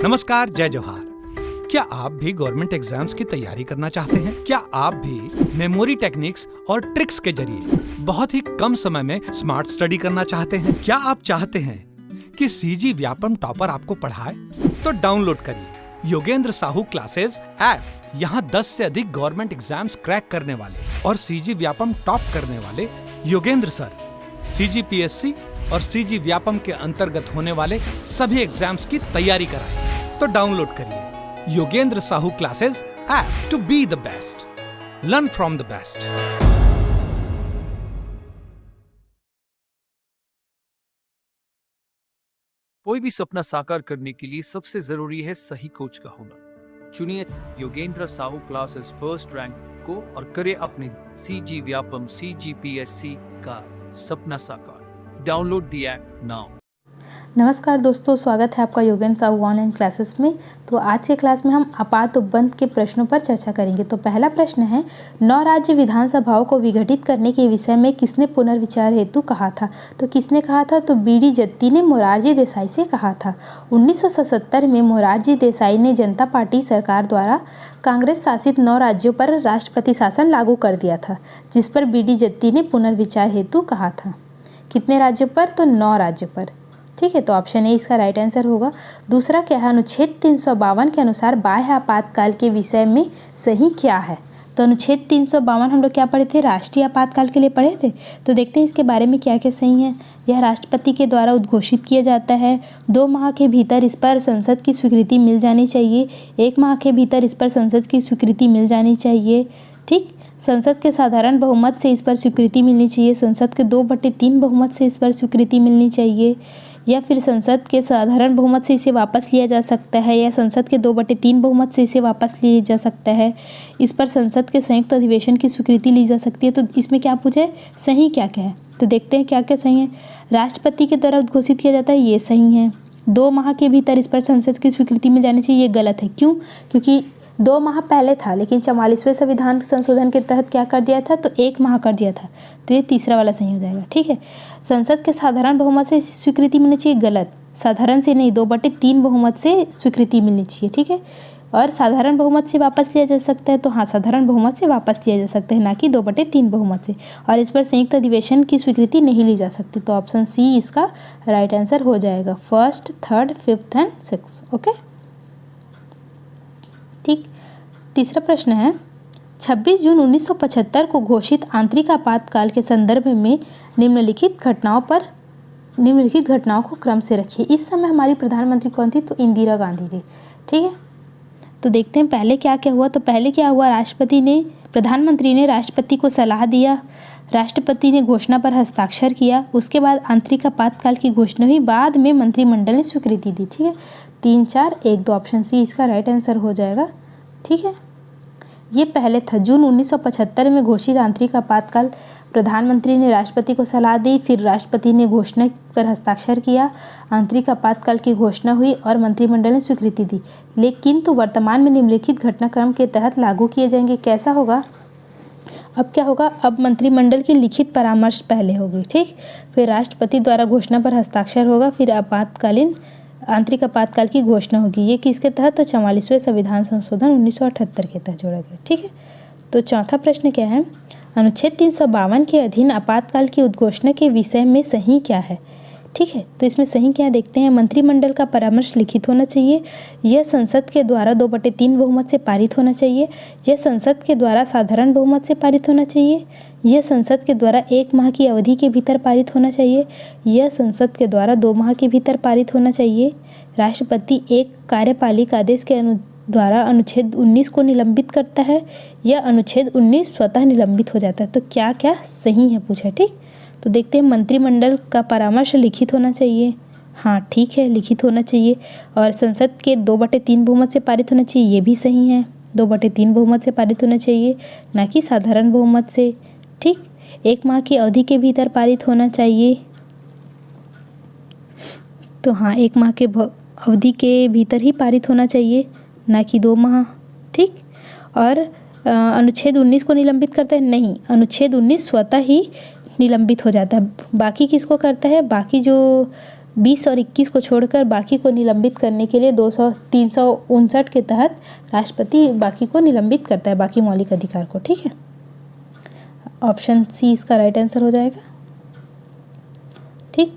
नमस्कार, जय जोहार। क्या आप भी गवर्नमेंट एग्जाम्स की तैयारी करना चाहते हैं? क्या आप भी मेमोरी टेक्निक्स और ट्रिक्स के जरिए बहुत ही कम समय में स्मार्ट स्टडी करना चाहते हैं? क्या आप चाहते हैं कि सीजी व्यापम टॉपर आपको पढ़ाए? तो डाउनलोड करिए योगेंद्र साहू क्लासेस ऐप। यहाँ 10 से अधिक गवर्नमेंट एग्जाम्स क्रैक करने वाले और सीजी व्यापम टॉप करने वाले योगेंद्र सर CGPSC और सीजी व्यापम के अंतर्गत होने वाले सभी एग्जाम्स की तैयारी कराएं। तो डाउनलोड करिए Yogendra Sahu classes app to be the best, learn from the best. कोई भी सपना साकार करने के लिए सबसे जरूरी है सही कोच का होना। चुनिए Yogendra Sahu classes first rank को और करे अपने सीजी व्यापम CGPSC का सपना साकार। Download the app now. नमस्कार दोस्तों, स्वागत है आपका योगेंद्र साहू ऑनलाइन क्लासेस में। तो आज के क्लास में हम आपात उपबंध के प्रश्नों पर चर्चा करेंगे। तो पहला प्रश्न है, 9 राज्य विधानसभाओं को विघटित करने के विषय में किसने पुनर्विचार हेतु कहा था? तो किसने कहा था? तो BD जत्ती ने मोरारजी देसाई से कहा था। 1977 में मोरारजी देसाई ने जनता पार्टी सरकार द्वारा कांग्रेस शासित 9 राज्यों पर राष्ट्रपति शासन लागू कर दिया था, जिस पर BD जत्ती ने पुनर्विचार हेतु कहा था। कितने राज्यों पर? तो 9 राज्यों पर। ठीक है, तो ऑप्शन ए इसका राइट आंसर होगा। दूसरा क्या है? अनुच्छेद 352 के अनुसार बाह्य आपातकाल के विषय में सही क्या है? तो अनुच्छेद 352 हम लोग क्या पढ़े थे? राष्ट्रीय आपातकाल के लिए पढ़े थे। तो देखते हैं इसके बारे में क्या क्या सही है। यह राष्ट्रपति के द्वारा उद्घोषित किया जाता है। 2 माह के भीतर इस पर संसद की स्वीकृति मिल जानी चाहिए। 1 माह के भीतर इस पर संसद की स्वीकृति मिल जानी चाहिए। ठीक, संसद के साधारण बहुमत से इस पर स्वीकृति मिलनी चाहिए। संसद के 2/3 बहुमत से इस पर स्वीकृति मिलनी चाहिए, या फिर संसद के साधारण बहुमत से इसे वापस लिया जा सकता है, या संसद के 2/3 बहुमत से इसे वापस लिया जा सकता है। इस पर संसद के संयुक्त अधिवेशन की स्वीकृति ली जा सकती है। तो इसमें क्या पूछे? सही क्या क्या है? तो देखते हैं क्या क्या सही है। राष्ट्रपति के द्वारा उद्घोषित किया जाता है, ये सही है। 2 माह के भीतर इस पर संसद की स्वीकृति मिल जानी चाहिए, ये गलत है। क्यों? क्योंकि 2 माह पहले था, लेकिन 44वें संविधान संशोधन के तहत क्या कर दिया था? तो 1 माह कर दिया था। तो ये तीसरा वाला सही हो जाएगा। ठीक है, संसद के साधारण बहुमत से स्वीकृति मिलनी चाहिए, गलत। साधारण से नहीं, 2/3 बहुमत से स्वीकृति मिलनी चाहिए। ठीक है, और साधारण बहुमत से वापस लिया जा सकता है। तो हाँ, साधारण बहुमत से वापस लिया जा सकता है, ना कि 2/3 बहुमत से। और इस पर संयुक्त अधिवेशन की स्वीकृति नहीं ली जा सकती। तो ऑप्शन सी इसका राइट आंसर हो जाएगा। 1st, 3rd, 5th and 6th। Okay, ठीक। तीसरा प्रश्न है, 26 जून 1975 को घोषित आंतरिक आपातकाल के संदर्भ में निम्नलिखित घटनाओं को क्रम से रखिए। इस समय हमारी प्रधानमंत्री कौन थी? तो इंदिरा गांधी थी। ठीक है, तो देखते हैं पहले क्या क्या हुआ। तो पहले क्या हुआ? प्रधानमंत्री ने राष्ट्रपति को सलाह दिया, राष्ट्रपति ने घोषणा पर हस्ताक्षर किया, उसके बाद आंतरिक आपातकाल की घोषणा हुई, बाद में मंत्रिमंडल ने स्वीकृति दी। ठीक है, 3, 4, 1, 2 ऑप्शन सी इसका राइट आंसर हो जाएगा। ठीक है, ये पहले था, जून 1975 में घोषित आंतरिक आपातकाल। प्रधानमंत्री ने राष्ट्रपति को सलाह दी, फिर राष्ट्रपति ने घोषणा पर हस्ताक्षर किया, आंतरिक आपातकाल की घोषणा हुई और मंत्रिमंडल ने स्वीकृति दी। लेकिन तो वर्तमान में निम्नलिखित घटनाक्रम के तहत लागू किए जाएंगे। कैसा होगा? अब क्या होगा? अब मंत्रिमंडल की लिखित परामर्श पहले होगी। ठीक, फिर राष्ट्रपति द्वारा घोषणा पर हस्ताक्षर होगा, फिर आंतरिक आपातकाल की घोषणा होगी। ये किसके तहत? तो 44वें संविधान संशोधन 1978 के तहत जोड़ा गया। ठीक है, तो चौथा प्रश्न क्या है? अनुच्छेद 352 के अधीन आपातकाल की उद्घोषणा के विषय में सही क्या है? ठीक है, तो इसमें सही क्या देखते हैं। मंत्रिमंडल का परामर्श लिखित होना चाहिए, यह संसद के द्वारा 2/3 बहुमत से पारित होना चाहिए, यह संसद के द्वारा साधारण बहुमत से पारित होना चाहिए, यह संसद के द्वारा 1 माह की अवधि के भीतर पारित होना चाहिए, यह संसद के द्वारा 2 माह के भीतर पारित होना चाहिए, राष्ट्रपति एक कार्यपालिक आदेश के द्वारा अनुच्छेद 19 को निलंबित करता है, यह अनुच्छेद 19 स्वतः निलंबित हो जाता है। तो क्या क्या सही है पूछा। ठीक, तो देखते हैं। मंत्रिमंडल का परामर्श लिखित होना चाहिए, हाँ ठीक है, लिखित होना चाहिए। और संसद के 2/3 बहुमत से पारित होना चाहिए, ये भी सही है। 2/3 बहुमत से पारित होना चाहिए, ना कि साधारण बहुमत से। ठीक, 1 माह की अवधि के भीतर पारित होना चाहिए। तो हाँ, 1 माह के अवधि के भीतर ही पारित होना चाहिए, ना कि 2 माह। ठीक, और अनुच्छेद 19 को निलंबित करता है? नहीं, अनुच्छेद 19 स्वतः ही निलंबित हो जाता है। बाकी किसको करता है? बाकी जो 20 और 21 को छोड़कर बाकी को निलंबित करने के लिए 359 के तहत राष्ट्रपति बाकी को निलंबित करता है, बाकी मौलिक अधिकार को। ठीक है, ऑप्शन सी इसका राइट आंसर हो जाएगा। ठीक,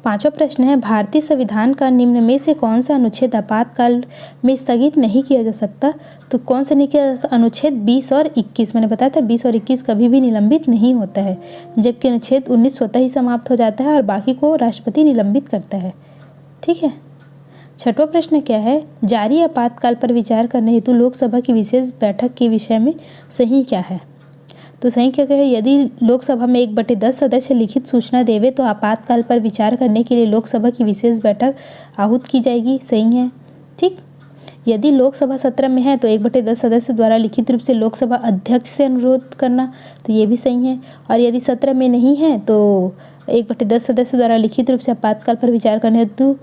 पांचवा प्रश्न है, भारतीय संविधान का निम्न में से कौन सा अनुच्छेद आपातकाल में स्थगित नहीं किया जा सकता? तो कौन से नहीं किया जा सकता? अनुच्छेद 20 और 21। मैंने बताया था 20 और 21 कभी भी निलंबित नहीं होता है, जबकि अनुच्छेद 19 स्वतः ही समाप्त हो जाता है और बाकी को राष्ट्रपति निलंबित करता है। ठीक है, छठवां प्रश्न क्या है, जारी आपातकाल पर विचार करने हेतु लोकसभा की विशेष बैठक के विषय में सही क्या है? तो सही क्या है, यदि लोकसभा में 1/10 सदस्य लिखित सूचना देवे तो आपातकाल पर विचार करने के लिए लोकसभा की विशेष बैठक आहूत की जाएगी। सही है। ठीक, यदि लोकसभा सत्र में है तो 1/10 सदस्य द्वारा लिखित रूप से लोकसभा अध्यक्ष से अनुरोध करना, तो ये भी सही है। और यदि सत्र में नहीं है तो 1/10 सदस्य द्वारा लिखित रूप से आपातकाल पर विचार करने हेतु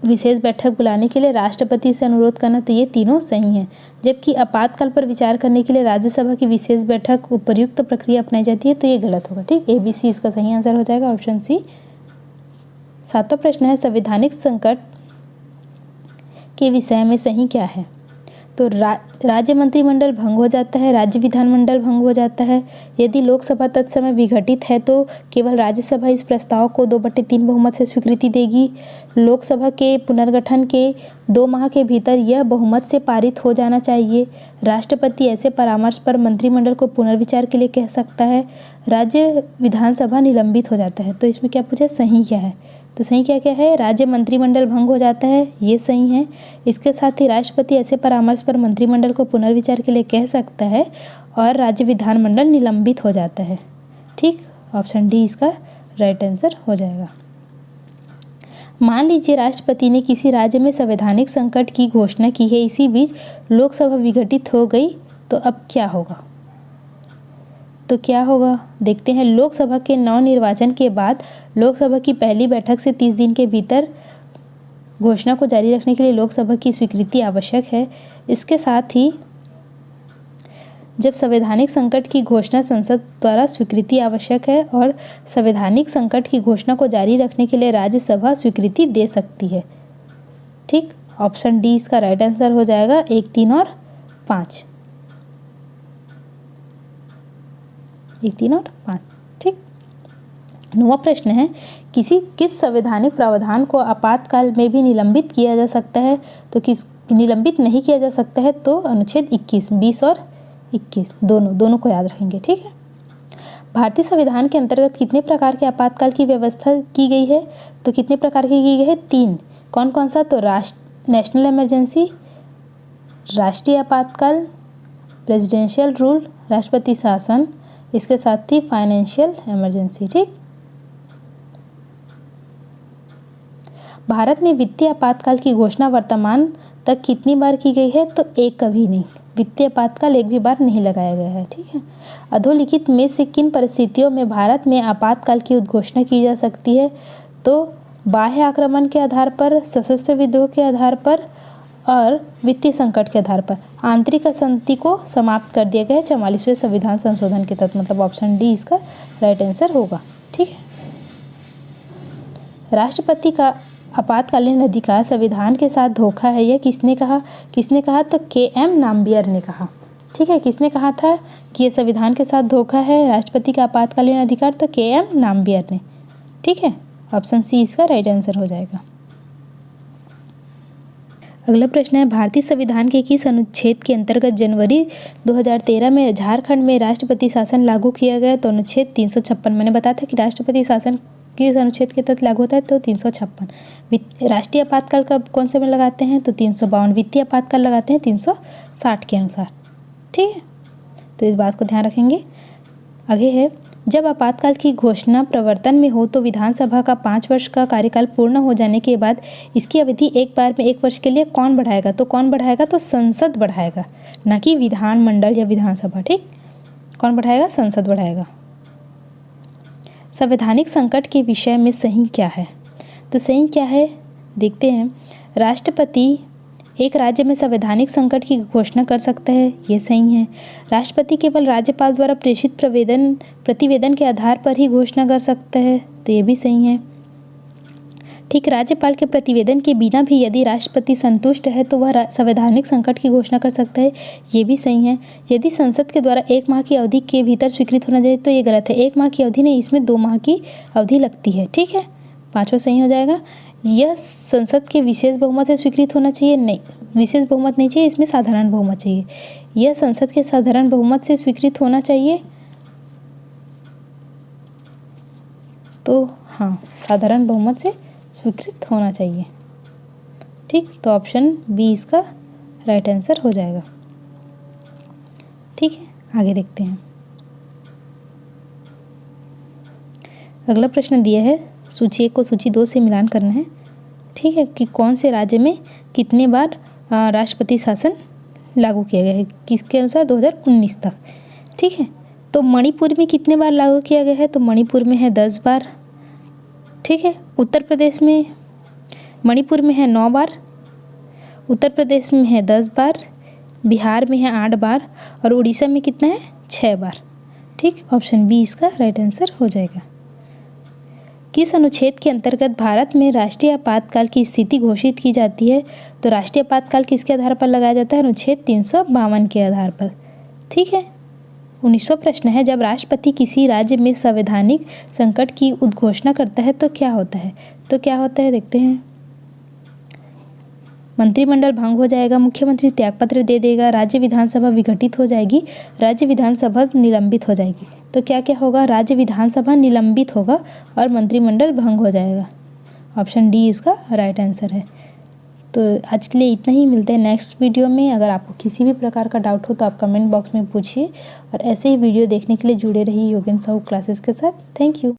विशेष बैठक बुलाने के लिए राष्ट्रपति से अनुरोध करना, तो ये तीनों सही हैं। जबकि आपातकाल पर विचार करने के लिए राज्यसभा की विशेष बैठक उपयुक्त प्रक्रिया अपनाई जाती है, तो ये गलत होगा। ठीक, ABC इसका सही आंसर हो जाएगा, ऑप्शन सी। सातवां प्रश्न है, संवैधानिक संकट के विषय में सही क्या है? तो राज्य मंत्रिमंडल भंग हो जाता है, राज्य विधानमंडल भंग हो जाता है। यदि लोकसभा तत्समय विघटित है तो केवल राज्यसभा इस प्रस्ताव को 2/3 बहुमत से स्वीकृति देगी। लोकसभा के पुनर्गठन के 2 माह के भीतर यह बहुमत से पारित हो जाना चाहिए। राष्ट्रपति ऐसे परामर्श पर मंत्रिमंडल को पुनर्विचार के लिए कह सकता है। राज्य विधानसभा निलंबित हो जाता है। तो इसमें क्या पूछा, सही क्या है? तो सही क्या क्या है, राज्य मंत्रिमंडल भंग हो जाता है, ये सही है। इसके साथ ही राष्ट्रपति ऐसे परामर्श पर मंत्रिमंडल को पुनर्विचार के लिए कह सकता है और राज्य विधानमंडल निलंबित हो जाता है। ठीक, ऑप्शन डी इसका राइट आंसर हो जाएगा। मान लीजिए राष्ट्रपति ने किसी राज्य में संवैधानिक संकट की घोषणा की है, इसी बीच लोकसभा विघटित हो गई, तो अब क्या होगा? तो क्या होगा देखते हैं। लोकसभा के नवनिर्वाचन के बाद लोकसभा की पहली बैठक से 30 दिन के भीतर घोषणा को जारी रखने के लिए लोकसभा की स्वीकृति आवश्यक है। इसके साथ ही जब संवैधानिक संकट की घोषणा संसद द्वारा स्वीकृति आवश्यक है और संवैधानिक संकट की घोषणा को जारी रखने के लिए राज्यसभा स्वीकृति दे सकती है। ठीक, ऑप्शन डी इसका राइट आंसर हो जाएगा, 1, 3 और 5। 1, 3 और 5। ठीक, 9वां प्रश्न है, किस संवैधानिक प्रावधान को आपातकाल में भी निलंबित किया जा सकता है? तो किस निलंबित नहीं किया जा सकता है? तो अनुच्छेद 21, 20 और 21 दोनों को याद रखेंगे। ठीक है, भारतीय संविधान के अंतर्गत कितने प्रकार के आपातकाल की व्यवस्था की गई है? तो कितने प्रकार की गई है? 3। कौन कौन सा? तो नेशनल इमरजेंसी, राष्ट्रीय आपातकाल, प्रेसिडेंशियल रूल, राष्ट्रपति शासन, इसके साथ ही फाइनेंशियल इमरजेंसी। ठीक, भारत में वित्तीय आपातकाल की घोषणा वर्तमान तक कितनी बार की गई है? तो एक कभी नहीं, वित्तीय आपातकाल एक भी बार नहीं लगाया गया है। ठीक है, अधोलिखित में से किन परिस्थितियों में भारत में आपातकाल की उद्घोषणा की जा सकती है? तो बाह्य आक्रमण के आधार पर, सशस्त्र विद्रोह के आधार पर और वित्तीय संकट के आधार पर। आंतरिक असंति को समाप्त कर दिया गया है 44वें संविधान संशोधन के तहत, मतलब ऑप्शन डी इसका राइट आंसर होगा। ठीक है, राष्ट्रपति का आपातकालीन अधिकार संविधान के साथ धोखा है, यह किसने कहा? तो KM नाम्बियर ने कहा। ठीक है, किसने कहा था कि यह संविधान के साथ धोखा है राष्ट्रपति का आपातकालीन अधिकार? तो KM नाम्बियर ने। ठीक है, ऑप्शन सी इसका राइट आंसर हो जाएगा। अगला प्रश्न है, भारतीय संविधान के किस अनुच्छेद के अंतर्गत जनवरी 2013 में झारखंड में राष्ट्रपति शासन लागू किया गया? तो अनुच्छेद 356। मैंने बताया था कि राष्ट्रपति शासन किस अनुच्छेद के तहत लागू होता है? तो 356। राष्ट्रीय आपातकाल कब कौन से में लगाते हैं? तो 352। वित्तीय आपातकाल लगाते हैं 360 के अनुसार। ठीक है, तो इस बात को ध्यान रखेंगे। आगे है, जब आपातकाल की घोषणा प्रवर्तन में हो तो विधानसभा का 5 वर्ष का कार्यकाल पूर्ण हो जाने के बाद इसकी अवधि एक बार में 1 वर्ष के लिए कौन बढ़ाएगा? तो कौन बढ़ाएगा? तो संसद बढ़ाएगा, ना कि विधानमंडल या विधानसभा। ठीक, कौन बढ़ाएगा? संसद बढ़ाएगा। संवैधानिक संकट के विषय में सही क्या है? तो सही क्या है देखते हैं। राष्ट्रपति एक राज्य में संवैधानिक संकट की घोषणा कर सकता है, ये सही है। राष्ट्रपति केवल राज्यपाल द्वारा प्रेषित प्रतिवेदन के आधार पर ही घोषणा कर सकता है, तो ये भी सही है। ठीक, राज्यपाल के प्रतिवेदन के बिना भी यदि राष्ट्रपति संतुष्ट है तो वह संवैधानिक संकट की घोषणा कर सकता है, ये भी सही है। यदि संसद के द्वारा 1 माह की अवधि के भीतर स्वीकृत होना चाहिए तो ये गलत है, 1 माह की अवधि नहीं, इसमें 2 माह की अवधि लगती है। ठीक है, 5वां सही हो जाएगा। यह संसद के विशेष बहुमत से स्वीकृत होना चाहिए, नहीं, विशेष बहुमत नहीं चाहिए, इसमें साधारण बहुमत चाहिए। यह संसद के साधारण बहुमत से स्वीकृत होना चाहिए, तो हाँ, साधारण बहुमत से स्वीकृत होना चाहिए। ठीक, तो ऑप्शन बी इसका राइट आंसर हो जाएगा। ठीक है, आगे देखते हैं। अगला प्रश्न दिया है, सूची 1 को सूची 2 से मिलान करना है। ठीक है, कि कौन से राज्य में कितने बार राष्ट्रपति शासन लागू किया गया है, किसके अनुसार 2019 तक। ठीक है, तो मणिपुर में कितने बार लागू किया गया है, तो मणिपुर में है 10 बार। ठीक है, उत्तर प्रदेश में, मणिपुर में है 9 बार, उत्तर प्रदेश में है 10 बार, बिहार में है 8 बार और उड़ीसा में कितना है 6 बार। ठीक, ऑप्शन बी इसका राइट आंसर हो जाएगा। किस अनुच्छेद के अंतर्गत भारत में राष्ट्रीय आपातकाल की स्थिति घोषित की जाती है, तो राष्ट्रीय आपातकाल किसके आधार पर लगाया जाता है, अनुच्छेद 352 के आधार पर। ठीक है, 19वां प्रश्न है, जब राष्ट्रपति किसी राज्य में संवैधानिक संकट की उद्घोषणा करता है तो क्या होता है, तो क्या होता है देखते हैं। मंत्रिमंडल भंग हो जाएगा, मुख्यमंत्री त्यागपत्र दे देगा, राज्य विधानसभा विघटित हो जाएगी, राज्य विधानसभा निलंबित हो जाएगी। तो क्या क्या होगा, राज्य विधानसभा निलंबित होगा और मंत्रिमंडल भंग हो जाएगा। ऑप्शन डी इसका राइट आंसर है। तो आज के लिए इतना ही, मिलते हैं नेक्स्ट वीडियो में। अगर आपको किसी भी प्रकार का डाउट हो तो आप कमेंट बॉक्स में पूछिए और ऐसे ही वीडियो देखने के लिए जुड़े रहिए योगेन साहू क्लासेस के साथ। Thank you.